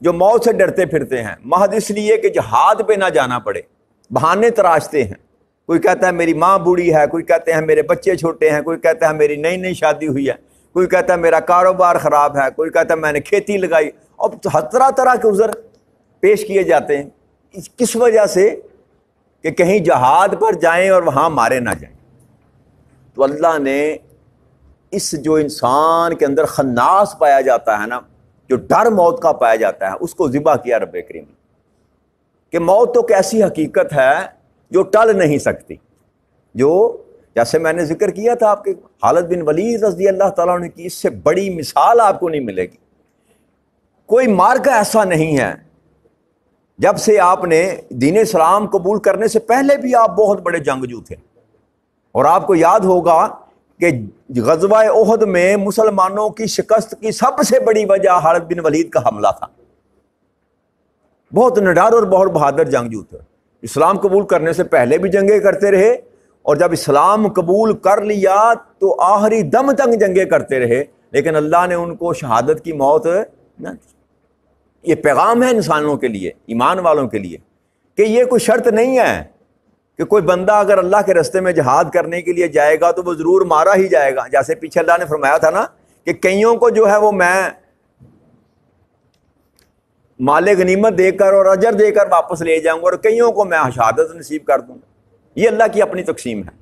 جو موت سے ڈرتے پھرتے ہیں محض اس لیے کہ جہاد پہ نہ جانا پڑے، بہانے تراشتے ہیں. کوئی کہتا ہے میری ماں بوڑھی ہے، کوئی کہتے ہیں میرے بچے چھوٹے ہیں، کوئی کہتا ہے میری نئی نئی شادی ہوئی ہے، کوئی کہتا ہے میرا کاروبار خراب ہے، کوئی کہتا ہے میں نے کھیتی لگائی. اب طرح طرح کے عذر پیش کیے جاتے ہیں. کس وجہ سے؟ کہ کہیں جہاد پر جائیں اور وہاں مارے نہ جائیں. تو اللہ نے اس جو انسان کے اندر خناس پایا جاتا ہے نا، جو ڈر موت کا پایا جاتا ہے، اس کو ذبح کیا رب کریم نے، کہ موت تو ایسی حقیقت ہے جو ٹل نہیں سکتی. جو جیسے میں نے ذکر کیا تھا آپ کے خالد بن ولید رضی اللہ تعالیٰ عنہ کی، اس سے بڑی مثال آپ کو نہیں ملے گی. کوئی مارکا ایسا نہیں ہے. جب سے آپ نے دین اسلام قبول کرنے سے پہلے بھی آپ بہت بڑے جنگجو تھے، اور آپ کو یاد ہوگا کہ غزوہ احد میں مسلمانوں کی شکست کی سب سے بڑی وجہ خالد بن ولید کا حملہ تھا. بہت نڈر اور بہت بہادر جنگجو تھے. اسلام قبول کرنے سے پہلے بھی جنگیں کرتے رہے، اور جب اسلام قبول کر لیا تو آخری دم تک جنگیں کرتے رہے، لیکن اللہ نے ان کو شہادت کی موت نہ دی. یہ پیغام ہے انسانوں کے لیے، ایمان والوں کے لیے، کہ یہ کوئی شرط نہیں ہے کہ کوئی بندہ اگر اللہ کے راستے میں جہاد کرنے کے لیے جائے گا تو وہ ضرور مارا ہی جائے گا. جیسے پیچھے اللہ نے فرمایا تھا نا کہ کئیوں کو جو ہے وہ میں مال غنیمت دے کر اور اجر دے کر واپس لے جاؤں گا، اور کئیوں کو میں شہادت نصیب کر دوں گا. یہ اللہ کی اپنی تقسیم ہے.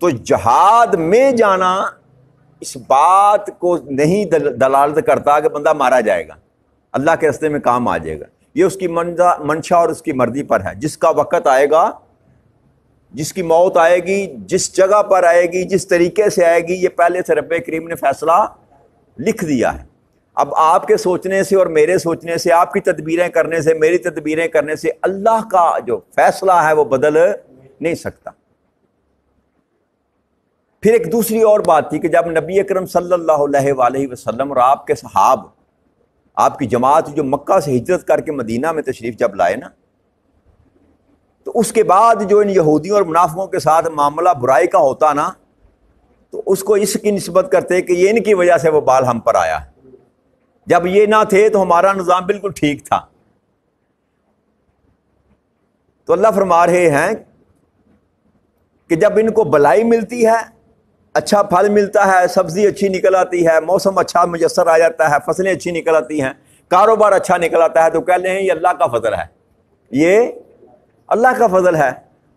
تو جہاد میں جانا اس بات کو نہیں دلالت کرتا کہ بندہ مارا جائے گا، اللہ کے راستے میں کام آ جائے گا. یہ اس کی منشا اور اس کی مرضی پر ہے. جس کا وقت آئے گا، جس کی موت آئے گی، جس جگہ پر آئے گی، جس طریقے سے آئے گی، یہ پہلے سے رب کریم نے فیصلہ لکھ دیا ہے. اب آپ کے سوچنے سے اور میرے سوچنے سے، آپ کی تدبیریں کرنے سے، میری تدبیریں کرنے سے اللہ کا جو فیصلہ ہے وہ بدل نہیں سکتا. پھر ایک دوسری اور بات تھی کہ جب نبی اکرم صلی اللہ علیہ وآلہ وسلم اور آپ کے صحاب، آپ کی جماعت جو مکہ سے ہجرت کر کے مدینہ میں تشریف جب لائے نا، تو اس کے بعد جو ان یہودیوں اور منافقوں کے ساتھ معاملہ برائی کا ہوتا نا، تو اس کو اس کی نسبت کرتے کہ یہ ان کی وجہ سے وہ بال ہم پر آیا. جب یہ نہ تھے تو ہمارا نظام بالکل ٹھیک تھا. تو اللہ فرما رہے ہیں کہ جب ان کو بلائی ملتی ہے، اچھا پھل ملتا ہے، سبزی اچھی نکل آتی ہے، موسم اچھا میسر آ جاتا ہے، فصلیں اچھی نکل آتی ہیں، کاروبار اچھا نکل آتا ہے، تو کہتے ہیں یہ اللہ کا فضل ہے، یہ اللہ کا فضل ہے.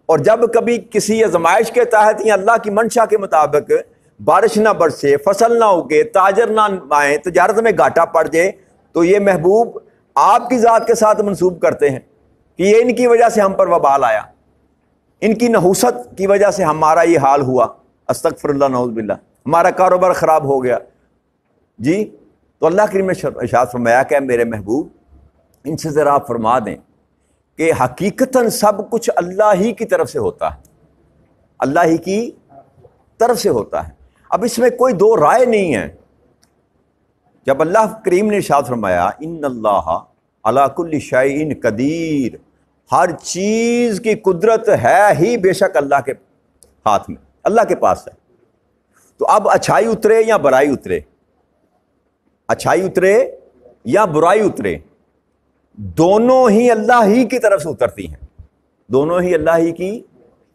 اور جب کبھی کسی آزمائش کے تحت یا اللہ کی منشا کے مطابق بارش نہ برسے، فصل نہ اگے، تاجر نہ آئیں، تجارت میں گھاٹا پڑ جائے، تو یہ محبوب آپ کی ذات کے ساتھ منسوب کرتے ہیں کہ یہ ان کی وجہ سے ہم پر وبال آیا، ان کی نحوست کی وجہ سے ہمارا یہ حال ہوا، استغفر اللہ نعوذ باللہ، ہمارا کاروبار خراب ہو گیا. جی تو اللہ کریم نے ارشاد فرمایا کہ میرے محبوب ان سے ذرا آپ فرما دیں کہ حقیقتاً سب کچھ اللہ ہی کی طرف سے ہوتا ہے، اللہ ہی کی طرف سے ہوتا ہے. اب اس میں کوئی دو رائے نہیں ہے. جب اللہ کریم نے ارشاد فرمایا ان اللہ علی کل شیء قدیر، ہر چیز کی قدرت ہے ہی بے شک اللہ کے ہاتھ میں، اللہ کے پاس ہے. تو اب اچھائی اترے یا برائی اترے، اچھائی اترے یا برائی اترے، دونوں ہی اللہ ہی کی طرف سے اترتی ہیں، دونوں ہی اللہ ہی کی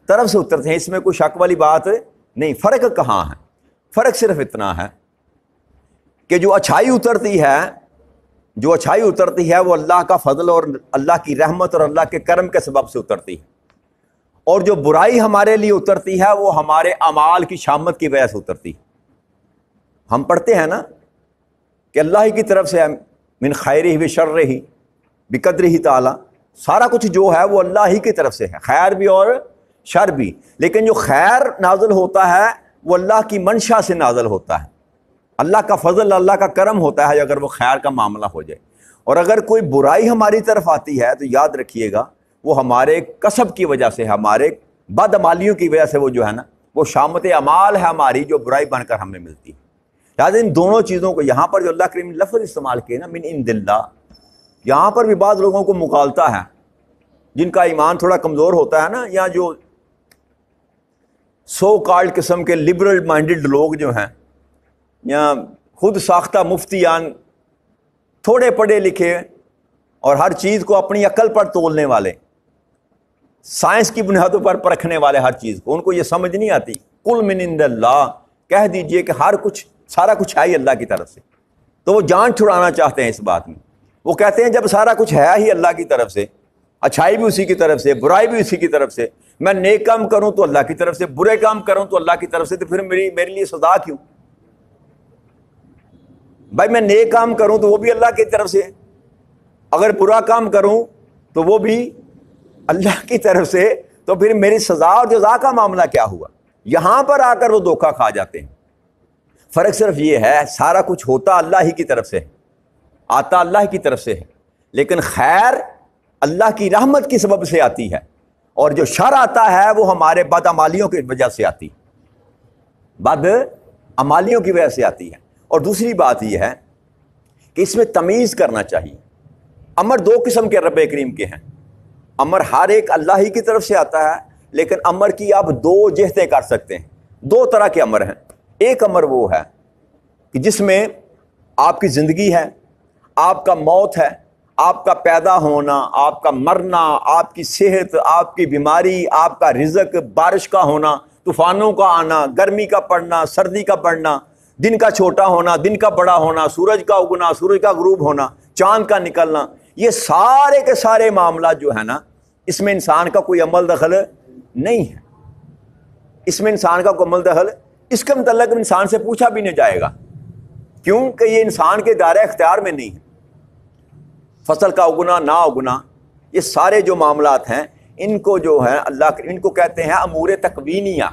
طرف سے اترتے ہیں. اس میں کوئی شک والی بات نہیں. فرق کہاں ہے؟ فرق صرف اتنا ہے کہ جو اچھائی اترتی ہے، جو اچھائی اترتی ہے وہ اللہ کا فضل اور اللہ کی رحمت اور اللہ کے کرم کے سبب سے اترتی ہے، اور جو برائی ہمارے لیے اترتی ہے وہ ہمارے اعمال کی شامت کی وجہ سے اترتی ہے. ہم پڑھتے ہیں نا کہ اللہ ہی کی طرف سے من خیرہ و شرہ بقدرہ تعالی، سارا کچھ جو ہے وہ اللہ ہی کی طرف سے ہے، خیر بھی اور شر بھی. لیکن جو خیر نازل ہوتا ہے وہ اللہ کی منشا سے نازل ہوتا ہے، اللہ کا فضل، اللہ کا کرم ہوتا ہے اگر وہ خیر کا معاملہ ہو جائے. اور اگر کوئی برائی ہماری طرف آتی ہے تو یاد رکھیے گا وہ ہمارے کسب کی وجہ سے، ہمارے بدعمالیوں کی وجہ سے وہ جو ہے نا وہ شامت اعمال ہے ہماری جو برائی بن کر ہمیں ملتی ہے. لہٰذا ان دونوں چیزوں کو یہاں پر جو اللہ کریم نے لفظ استعمال کیے نا من عند اللہ، یہاں پر بھی بعض لوگوں کو مغالطہ ہے، جن کا ایمان تھوڑا کمزور ہوتا ہے نا، یا جو سو کالڈ قسم کے لبرل مائنڈڈ لوگ جو ہیں، یا خود ساختہ مفتیان تھوڑے پڑھے لکھے اور ہر چیز کو اپنی عقل پر تولنے والے، سائنس کی بنیادوں پر پرکھنے والے ہر چیز کو، ان کو یہ سمجھ نہیں آتی۔ قل من عند اللہ، کہہ دیجئے کہ سارا کچھ ہے ہی اللہ کی طرف سے۔ تو وہ جان چھڑانا چاہتے ہیں اس بات میں۔ وہ کہتے ہیں جب سارا کچھ ہے ہی اللہ کی طرف سے، اچھائی بھی اسی کی طرف سے، برائی بھی اسی کی طرف سے، میں نیک کام کروں تو اللہ کی طرف سے، برے کام کروں تو اللہ کی طرف سے، تو پھر میرے لیے سزا کیوں؟ بھائی میں نیک کام کروں تو وہ بھی اللہ کی طرف سے، اگر برا کام کروں تو وہ بھی اللہ کی طرف سے، تو پھر میری سزا اور جزا کا معاملہ کیا ہوا؟ یہاں پر آ کر وہ دھوکہ کھا جاتے ہیں۔ فرق صرف یہ ہے، سارا کچھ ہوتا اللہ ہی کی طرف سے، آتا اللہ کی طرف سے ہے، لیکن خیر اللہ کی رحمت کی سبب سے آتی ہے، اور جو شر آتا ہے وہ ہمارے بدعمالیوں کی وجہ سے آتی، بدعمالیوں کی وجہ سے آتی ہے۔ اور دوسری بات یہ ہے کہ اس میں تمیز کرنا چاہیے۔ امر دو قسم کے رب کریم کے ہیں، امر ہر ایک اللہ ہی کی طرف سے آتا ہے، لیکن امر کی آپ دو جہتیں کر سکتے ہیں، دو طرح کے امر ہیں۔ ایک امر وہ ہے کہ جس میں آپ کی زندگی ہے، آپ کا موت ہے، آپ کا پیدا ہونا، آپ کا مرنا، آپ کی صحت، آپ کی بیماری، آپ کا رزق، بارش کا ہونا، طوفانوں کا آنا، گرمی کا پڑنا، سردی کا پڑنا، دن کا چھوٹا ہونا، دن کا بڑا ہونا، سورج کا اگنا، سورج کا غروب ہونا، چاند کا نکلنا، یہ سارے کے سارے معاملات جو ہے نا، اس میں انسان کا کوئی عمل دخل نہیں ہے۔ اس میں انسان کا کوئی عمل دخل، اس کے متعلق انسان سے پوچھا بھی نہیں جائے گا، کیونکہ یہ انسان کے دائرہ اختیار میں نہیں ہے۔ فصل کا اگنا نہ اگنا، یہ سارے جو معاملات ہیں، ان کو جو ہے اللہ، ان کو کہتے ہیں امور تکوینیہ،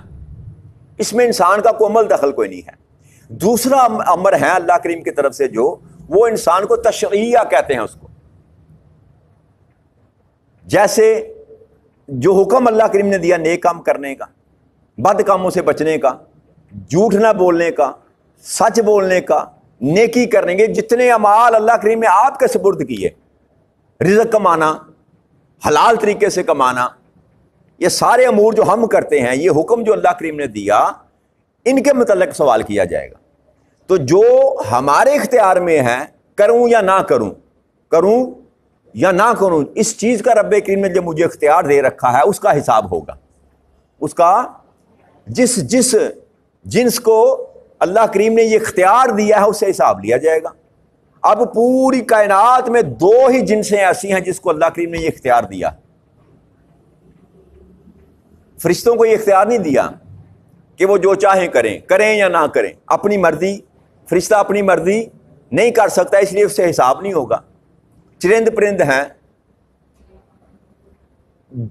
اس میں انسان کا کوئی عمل دخل کوئی نہیں ہے۔ دوسرا امر ہے اللہ کریم کی طرف سے، جو وہ انسان کو تشریعہ کہتے ہیں اس کو، جیسے جو حکم اللہ کریم نے دیا نیک کام کرنے کا، بد کاموں سے بچنے کا، جھوٹ نہ بولنے کا، سچ بولنے کا، نیکی کرنے کے، جتنے اعمال اللہ کریم نے آپ کے سپرد کیے، رزق کمانا، حلال طریقے سے کمانا، یہ سارے امور جو ہم کرتے ہیں، یہ حکم جو اللہ کریم نے دیا، ان کے متعلق سوال کیا جائے گا۔ تو جو ہمارے اختیار میں ہے، کروں یا نہ کروں، کروں یا نہ کروں، اس چیز کا رب کریم نے جو مجھے اختیار دے رکھا ہے، اس کا حساب ہوگا۔ اس کا جس جنس کو اللہ کریم نے یہ اختیار دیا ہے، اس سے حساب لیا جائے گا۔ اب پوری کائنات میں دو ہی جنسیں ایسی ہیں جس کو اللہ کریم نے یہ اختیار دیا۔ فرشتوں کو یہ اختیار نہیں دیا کہ وہ جو چاہیں کریں یا نہ کریں، اپنی مرضی۔ فرشتہ اپنی مرضی نہیں کر سکتا، اس لیے اس سے حساب نہیں ہوگا۔ چرند پرند ہیں،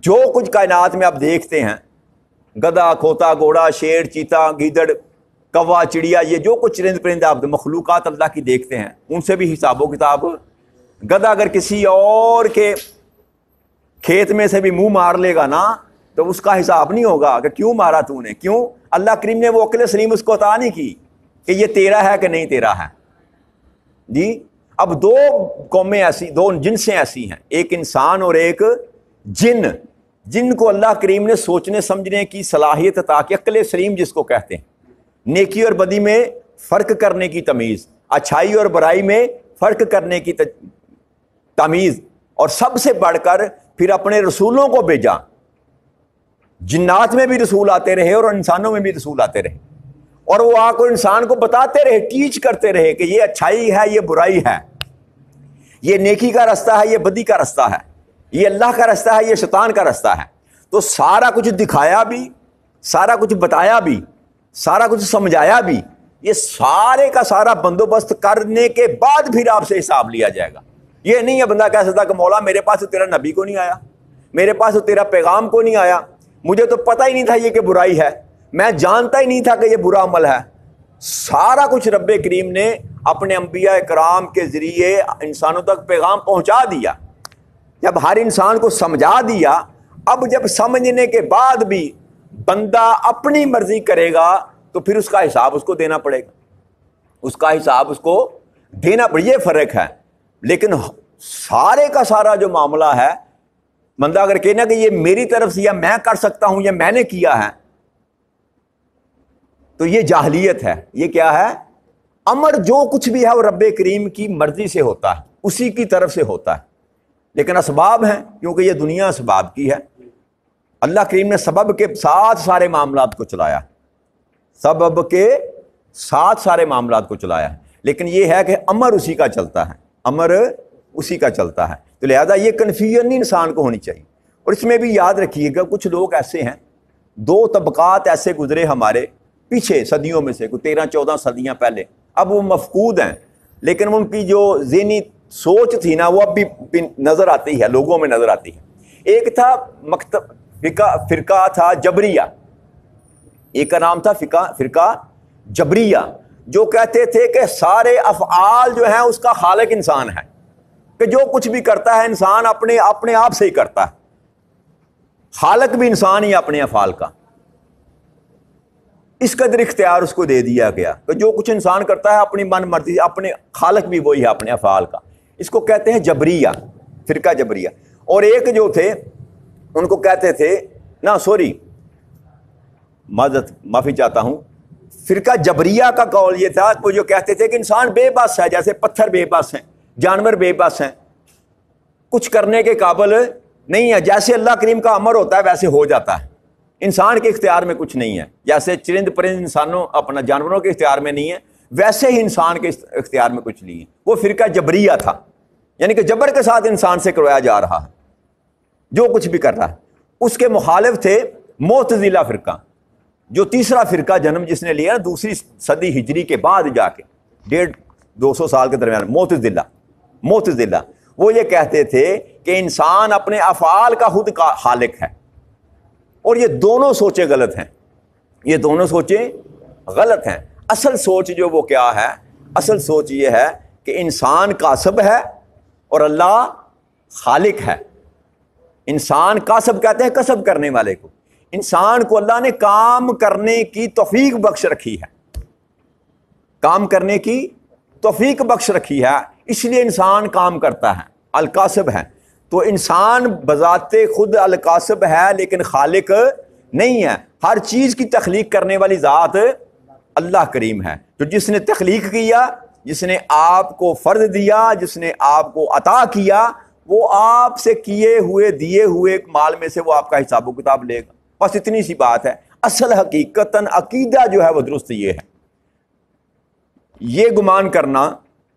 جو کچھ کائنات میں آپ دیکھتے ہیں، گدھا، کھوتا، گھوڑا، شیر، چیتا، گیدڑ، کوا، چڑیا، یہ جو کچھ چرند پرند آپ مخلوقات اللہ کی دیکھتے ہیں، ان سے بھی حساب و کتاب۔ گدھا اگر کسی اور کے کھیت میں سے بھی منہ مار لے گا نا، تو اس کا حساب نہیں ہوگا کہ کیوں مارا تو نے، کیوں؟ اللہ کریم نے وہ عقل سلیم اس کو عطا نہیں کی کہ یہ تیرا ہے کہ نہیں تیرا ہے۔ جی اب دو قومیں ایسی، دو جنسیں ایسی ہیں، ایک انسان اور ایک جن کو اللہ کریم نے سوچنے سمجھنے کی صلاحیت عطا کی، عقل سلیم جس کو کہتے ہیں، نیکی اور بدی میں فرق کرنے کی تمیز، اچھائی اور برائی میں فرق کرنے کی تمیز، اور سب سے بڑھ کر پھر اپنے رسولوں کو بھیجا۔ جنات میں بھی رسول آتے رہے اور انسانوں میں بھی رسول آتے رہے، اور وہ آ کر انسان کو بتاتے رہے، ٹیچ کرتے رہے کہ یہ اچھائی ہے، یہ برائی ہے، یہ نیکی کا رستہ ہے، یہ بدی کا رستہ ہے، یہ اللہ کا رستہ ہے، یہ شیطان کا رستہ ہے۔ تو سارا کچھ دکھایا بھی، سارا کچھ بتایا بھی، سارا کچھ سمجھایا بھی، یہ سارے کا سارا بندوبست کرنے کے بعد پھر آپ سے حساب لیا جائے گا۔ یہ نہیں ہے بندہ کہہ سکتا کہ مولا میرے پاس تو تیرا نبی کو نہیں آیا، میرے پاس تو تیرا پیغام کو نہیں آیا، مجھے تو پتہ ہی نہیں تھا یہ کہ برائی ہے، میں جانتا ہی نہیں تھا کہ یہ برا عمل ہے۔ سارا کچھ رب کریم نے اپنے انبیاء کرام کے ذریعے انسانوں تک پیغام پہنچا دیا۔ جب ہر انسان کو سمجھا دیا، اب جب سمجھنے کے بعد بھی بندہ اپنی مرضی کرے گا تو پھر اس کا حساب اس کو دینا پڑے گا، اس کا حساب اس کو دینا پڑے، یہ فرق ہے۔ لیکن سارے کا سارا جو معاملہ ہے، بندہ اگر کہنا کہ یہ میری طرف سے یا میں کر سکتا ہوں یا میں نے کیا ہے، تو یہ جاہلیت ہے۔ یہ کیا ہے؟ امر جو کچھ بھی ہے وہ رب کریم کی مرضی سے ہوتا ہے، اسی کی طرف سے ہوتا ہے، لیکن اسباب ہیں کیونکہ یہ دنیا اسباب کی ہے، اللہ کریم نے سبب کے ساتھ سارے معاملات کو چلایا، سبب کے ساتھ سارے معاملات کو چلایا ہے، لیکن یہ ہے کہ امر اسی کا چلتا ہے، امر اسی کا چلتا ہے، تو لہذا یہ کنفیوژن نہیں انسان کو ہونی چاہیے۔ اور اس میں بھی یاد رکھیے گا کچھ لوگ ایسے ہیں، دو طبقات ایسے گزرے ہمارے پیچھے صدیوں میں سے، کوئی 13-14 صدیاں پہلے، اب وہ مفقود ہیں، لیکن ان کی جو ذہنی سوچ تھی نا وہ اب بھی نظر آتی ہے، لوگوں میں نظر آتی ہے۔ ایک تھا فرقہ تھا جبریہ، ایک کا نام تھا فرقہ جبریہ، جو کہتے تھے کہ سارے افعال جو ہیں اس کا خالق انسان ہے، کہ جو کچھ بھی کرتا ہے انسان اپنے آپ سے ہی کرتا ہے، خالق بھی انسان ہی اپنے افعال کا، اس قدر اختیار اس کو دے دیا گیا کہ جو کچھ انسان کرتا ہے اپنی من مرضی، اپنے خالق بھی وہی ہے اپنے افعال کا۔ اس کو کہتے ہیں جبریہ، فرقہ جبریہ۔ اور ایک جو تھے ان کو کہتے تھے معافی چاہتا ہوں، فرقہ جبریہ کا قول یہ تھا وہ جو کہتے تھے کہ انسان بے بس ہے، جیسے پتھر بے بس ہیں، جانور بے بس ہیں، کچھ کرنے کے قابل نہیں ہے، جیسے اللہ کریم کا امر ہوتا ہے ویسے ہو جاتا ہے، انسان کے اختیار میں کچھ نہیں ہے، جیسے چرند پرند جانوروں کے اختیار میں نہیں ہے ویسے ہی انسان کے اختیار میں کچھ نہیں ہے۔ وہ فرقہ جبریہ تھا، یعنی کہ جبر کے ساتھ انسان سے کروایا جا رہا ہے جو کچھ بھی کر رہا ہے۔ اس کے مخالف تھے معتزلہ فرقہ، جو تیسرا فرقہ جنم جس نے لیا دوسری صدی ہجری کے بعد جا کے 150-200 سال کے درمیان، معتزلہ وہ یہ کہتے تھے کہ انسان اپنے افعال کا خود کا خالق ہے، اور یہ دونوں سوچیں غلط ہیں، یہ دونوں سوچیں غلط ہیں۔ اصل سوچ جو وہ کیا ہے، اصل سوچ یہ ہے کہ انسان کاسب ہے اور اللہ خالق ہے۔ انسان کاسب کہتے ہیں کسب کرنے والے کو، انسان کو اللہ نے کام کرنے کی توفیق بخش رکھی ہے، کام کرنے کی توفیق بخش رکھی ہے، اس لیے انسان کام کرتا ہے، الکاسب ہے۔ تو انسان بذات خود الکاسب ہے لیکن خالق نہیں ہے، ہر چیز کی تخلیق کرنے والی ذات اللہ کریم ہے، تو جس نے تخلیق کیا، جس نے آپ کو فرض دیا، جس نے آپ کو عطا کیا، وہ آپ سے دیے ہوئے مال میں سے وہ آپ کا حساب و کتاب لے گا، بس اتنی سی بات ہے۔ اصل حقیقتاً عقیدہ جو ہے وہ درست یہ ہے، یہ گمان کرنا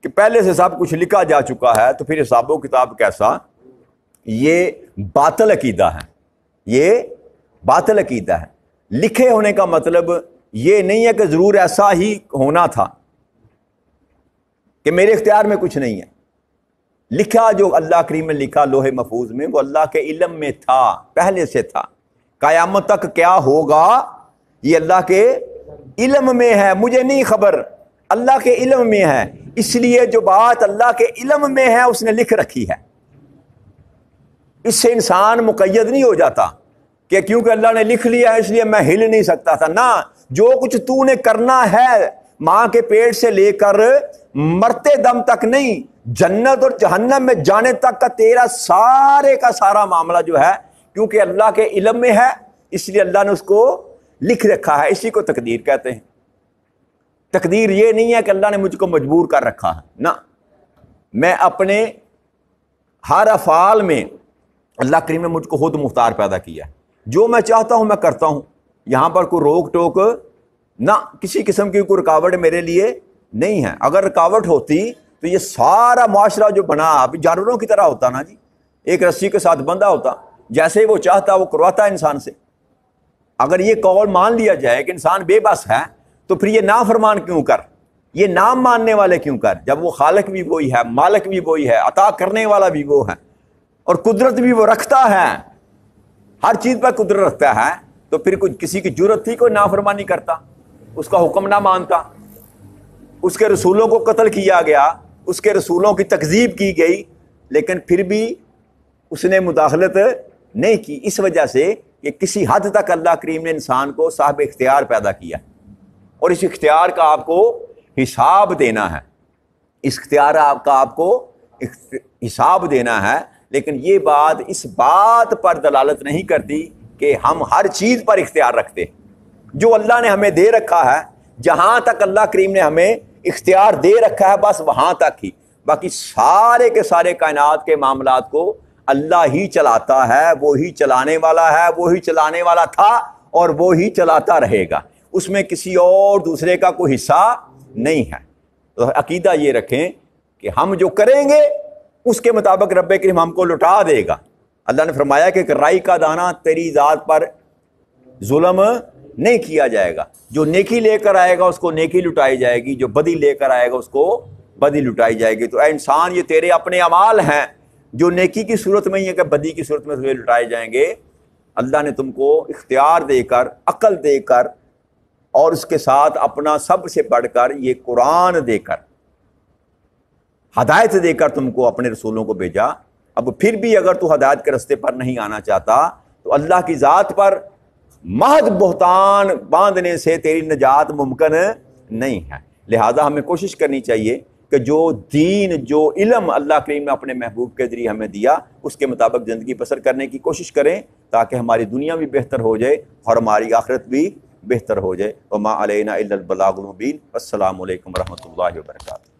کہ پہلے سے سب کچھ لکھا جا چکا ہے تو پھر حساب و کتاب کیسا، یہ باطل عقیدہ ہے، یہ باطل عقیدہ ہے۔ لکھے ہونے کا مطلب یہ نہیں ہے کہ ضرور ایسا ہی ہونا تھا، کہ میرے اختیار میں کچھ نہیں ہے۔ لکھا جو اللہ کریم نے لکھا لوح محفوظ میں وہ اللہ کے علم میں تھا، پہلے سے تھا، قیامت تک کیا ہوگا یہ اللہ کے علم میں ہے، مجھے نہیں خبر، اللہ کے علم میں ہے، اس لیے جو بات اللہ کے علم میں ہے اس نے لکھ رکھی ہے، اس سے انسان مقید نہیں ہو جاتا کہ کیونکہ اللہ نے لکھ لیا ہے اس لیے میں ہل نہیں سکتا تھا، نہ، جو کچھ تو نے کرنا ہے ماں کے پیٹ سے لے کر مرتے دم تک نہیں، جنت اور جہنم میں جانے تک کا تیرا سارے کا سارا معاملہ جو ہے کیونکہ اللہ کے علم میں ہے اس لیے اللہ نے اس کو لکھ رکھا ہے، اسی کو تقدیر کہتے ہیں۔ تقدیر یہ نہیں ہے کہ اللہ نے مجھ کو مجبور کر رکھا ہے، نہ، میں اپنے ہر افعال میں اللہ کریم نے مجھ کو خود مختار پیدا کیا ہے، جو میں چاہتا ہوں میں کرتا ہوں، یہاں پر کوئی روک ٹوک نہ، کسی قسم کی کوئی رکاوٹ میرے لیے نہیں ہے۔ اگر رکاوٹ ہوتی تو یہ سارا معاشرہ جو بنا ابھی جانوروں کی طرح ہوتا نا جی، ایک رسی کے ساتھ بندھا ہوتا، جیسے وہ چاہتا وہ کرواتا ہے انسان سے۔ اگر یہ قول مان لیا جائے کہ انسان بے بس ہے تو پھر یہ نافرمان کیوں کر، یہ نام ماننے والے کیوں کر، جب وہ خالق بھی وہی ہے، مالک بھی وہی ہے، عطا کرنے والا بھی وہ ہے، اور قدرت بھی وہ رکھتا ہے، ہر چیز پر قدرت رکھتا ہے، تو پھر کسی کی جرت تھی کوئی نافرمانی کرتا، اس کا حکم نہ مانتا، اس کے رسولوں کو قتل کیا گیا، اس کے رسولوں کی تکذیب کی گئی، لیکن پھر بھی اس نے مداخلت نہیں کی، اس وجہ سے کہ کسی حد تک اللہ کریم نے انسان کو صاحب اختیار پیدا کیا، اور اس اختیار کا آپ کو حساب دینا ہے، اس اختیار کا آپ کو حساب دینا ہے۔ لیکن یہ بات اس بات پر دلالت نہیں کرتی کہ ہم ہر چیز پر اختیار رکھتے، جو اللہ نے ہمیں دے رکھا ہے، جہاں تک اللہ کریم نے ہمیں اختیار دے رکھا ہے بس وہاں تک ہی، باقی سارے کے سارے کائنات کے معاملات کو اللہ ہی چلاتا ہے، وہی چلانے والا ہے، وہی چلانے والا تھا اور وہی چلاتا رہے گا، اس میں کسی اور دوسرے کا کوئی حصہ نہیں ہے۔ تو عقیدہ یہ رکھیں کہ ہم جو کریں گے اس کے مطابق رب کریم ہم کو لٹا دے گا۔ اللہ نے فرمایا کہ رائی کا دانہ تیری ذات پر ظلم نہیں کیا جائے گا، جو نیکی لے کر آئے گا اس کو نیکی لٹائی جائے گی، جو بدی لے کر آئے گا اس کو بدی لٹائی جائے گی۔ تو اے انسان، یہ تیرے اپنے اعمال ہیں جو نیکی کی صورت میں ہی ہے کہ بدی کی صورت میں تمہیں لٹائے جائیں گے۔ اللہ نے تم کو اختیار دے کر، عقل دے کر، اور اس کے ساتھ اپنا سب سے بڑھ کر یہ قرآن دے کر، ہدایت دے کر تم کو اپنے رسولوں کو بھیجا۔ اب پھر بھی اگر تو ہدایت کے رستے پر نہیں آنا چاہتا تو اللہ کی ذات پر محض بہتان باندھنے سے تیری نجات ممکن نہیں ہے۔ لہذا ہمیں کوشش کرنی چاہیے کہ جو دین، جو علم اللہ کریم نے اپنے محبوب کے ذریعے ہمیں دیا اس کے مطابق زندگی بسر کرنے کی کوشش کریں، تاکہ ہماری دنیا بھی بہتر ہو جائے اور ہماری آخرت بھی بہتر ہو جائے۔ وما علینا الا البلاغ المبین۔ السلام علیکم ورحمۃ اللہ وبرکاتہ۔